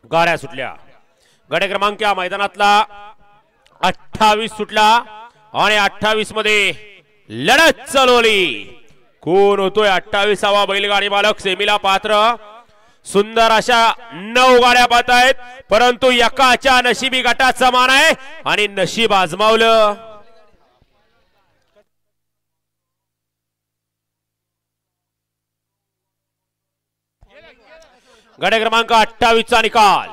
गाड्या सुटल्या। गट क्रमांक या मैदानातला 28 सुटला आणि 28 मध्ये लढत चालवली। कोण होतोय 28वा बैलगाडी मालक सेमीला पात्र? सुंदर अशा 9 गाड्या पाहत आहेत, परंतु एकाच्या नशिबी गटाचा मान आहे आणि नशीब आजमावलं। गट क्रमांक 28 चा निकाल